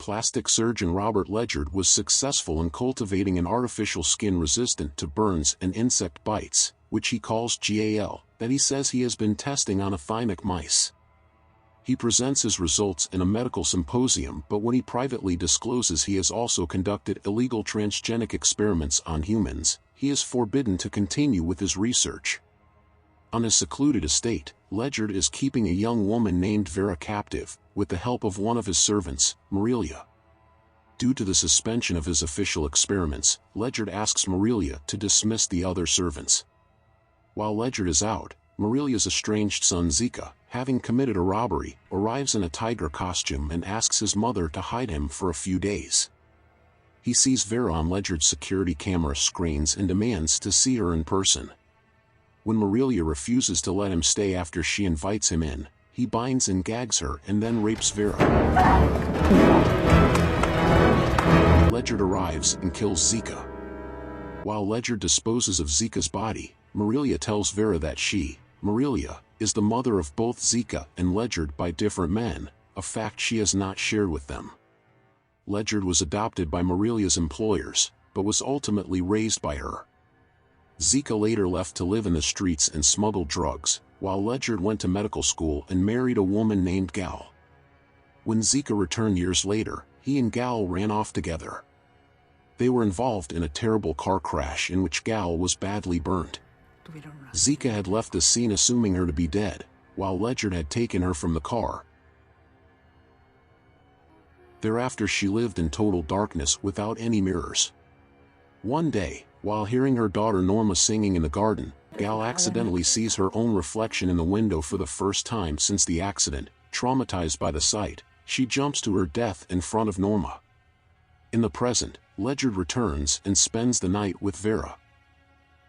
plastic surgeon Robert Ledyard was successful in cultivating an artificial skin resistant to burns and insect bites, which he calls GAL, that he says he has been testing on thymic mice. He presents his results in a medical symposium, but when he privately discloses he has also conducted illegal transgenic experiments on humans, he is forbidden to continue with his research. On his secluded estate, Ledyard is keeping a young woman named Vera captive, with the help of one of his servants, Morelia. Due to the suspension of his official experiments, Ledyard asks Morelia to dismiss the other servants. While Ledyard is out, Morelia's estranged son Zika, having committed a robbery, arrives in a tiger costume and asks his mother to hide him for a few days. He sees Vera on Ledyard's security camera screens and demands to see her in person. When Morelia refuses to let him stay after she invites him in, he binds and gags her and then rapes Vera. Ledyard arrives and kills Zika. While Ledyard disposes of Zika's body, Morelia tells Vera that she, Morelia, is the mother of both Zika and Ledyard by different men, a fact she has not shared with them. Ledyard was adopted by Morelia's employers, but was ultimately raised by her. Zika later left to live in the streets and smuggle drugs, while Ledyard went to medical school and married a woman named Gal. When Zika returned years later, he and Gal ran off together. They were involved in a terrible car crash in which Gal was badly burnt. Zika had left the scene assuming her to be dead, while Ledyard had taken her from the car. Thereafter she lived in total darkness without any mirrors. One day, while hearing her daughter Norma singing in the garden, Gal accidentally sees her own reflection in the window for the first time since the accident. Traumatized by the sight, she jumps to her death in front of Norma. In the present, Ledyard returns and spends the night with Vera.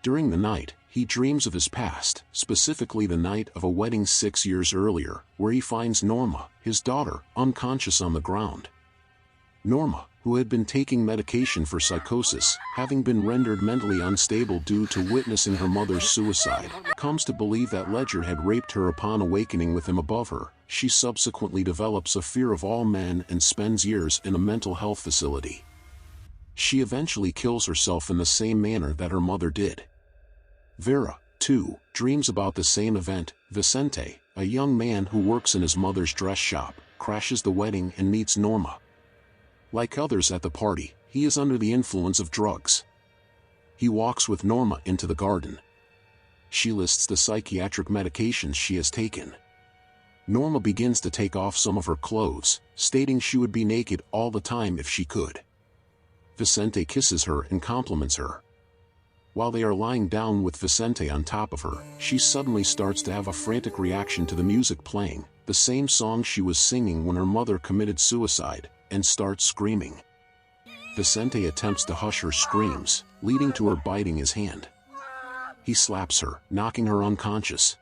During the night, he dreams of his past, specifically the night of a wedding 6 years earlier, where he finds Norma, his daughter, unconscious on the ground. Norma, who had been taking medication for psychosis, having been rendered mentally unstable due to witnessing her mother's suicide, comes to believe that Ledyard had raped her upon awakening with him above her. She subsequently develops a fear of all men and spends years in a mental health facility. She eventually kills herself in the same manner that her mother did. Vera, too, dreams about the same event. Vicente, a young man who works in his mother's dress shop, crashes the wedding and meets Norma. Like others at the party, he is under the influence of drugs. He walks with Norma into the garden. She lists the psychiatric medications she has taken. Norma begins to take off some of her clothes, stating she would be naked all the time if she could. Vicente kisses her and compliments her. While they are lying down with Vicente on top of her, she suddenly starts to have a frantic reaction to the music playing, the same song she was singing when her mother committed suicide, and starts screaming. Vicente attempts to hush her screams, leading to her biting his hand. He slaps her, knocking her unconscious.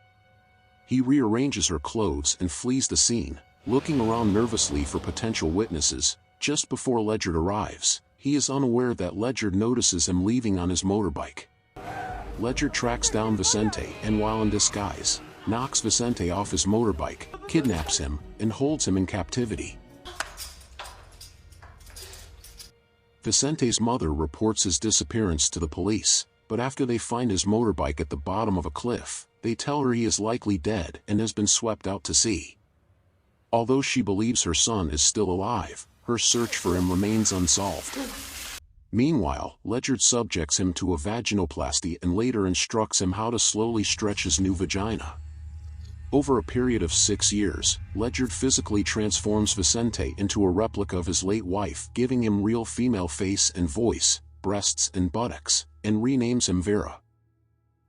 He rearranges her clothes and flees the scene, looking around nervously for potential witnesses. Just before Ledyard arrives, he is unaware that Ledyard notices him leaving on his motorbike. Ledyard tracks down Vicente and, while in disguise, knocks Vicente off his motorbike, kidnaps him, and holds him in captivity. Vicente's mother reports his disappearance to the police, but after they find his motorbike at the bottom of a cliff, they tell her he is likely dead and has been swept out to sea. Although she believes her son is still alive, her search for him remains unsolved. Meanwhile, Ledyard subjects him to a vaginoplasty and later instructs him how to slowly stretch his new vagina. Over a period of 6 years, Ledyard physically transforms Vicente into a replica of his late wife, giving him real female face and voice, breasts and buttocks, and renames him Vera.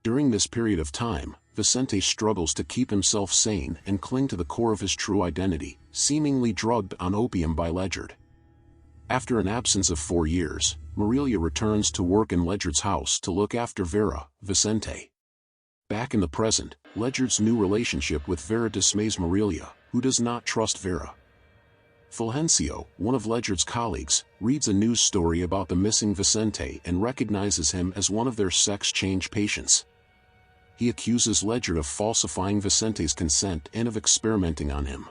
During this period of time, Vicente struggles to keep himself sane and cling to the core of his true identity, seemingly drugged on opium by Ledyard. After an absence of 4 years, Morelia returns to work in Ledyard's house to look after Vera, Vicente. Back in the present, Ledyard's new relationship with Vera dismays Morelia, who does not trust Vera. Fulgencio, one of Ledyard's colleagues, reads a news story about the missing Vicente and recognizes him as one of their sex change patients. He accuses Ledyard of falsifying Vicente's consent and of experimenting on him.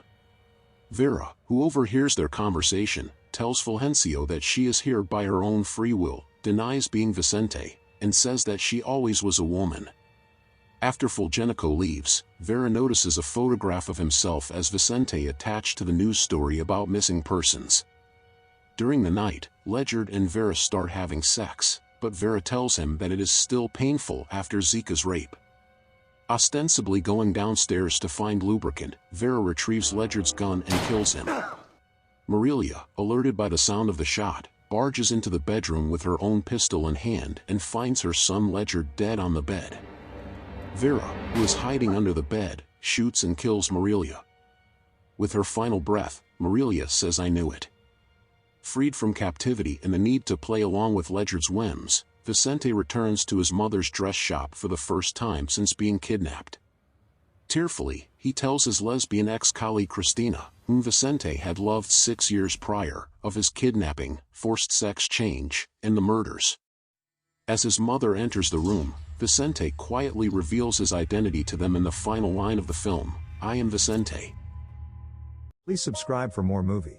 Vera, who overhears their conversation, tells Fulgencio that she is here by her own free will, denies being Vicente, and says that she always was a woman. After Fulgencio leaves, Vera notices a photograph of himself as Vicente attached to the news story about missing persons. During the night, Ledyard and Vera start having sex, but Vera tells him that it is still painful after Zika's rape. Ostensibly going downstairs to find lubricant, Vera retrieves Ledyard's gun and kills him. Marilia, alerted by the sound of the shot, barges into the bedroom with her own pistol in hand and finds her son Ledyard dead on the bed. Vera, who is hiding under the bed, shoots and kills Marilia. With her final breath, Marilia says, "I knew it." Freed from captivity and the need to play along with Ledyard's whims, Vicente returns to his mother's dress shop for the first time since being kidnapped. Tearfully, he tells his lesbian ex-colleague Cristina, whom Vicente had loved 6 years prior, of his kidnapping, forced sex change, and the murders. As his mother enters the room, Vicente quietly reveals his identity to them in the final line of the film, "I am Vicente." Please subscribe for more movie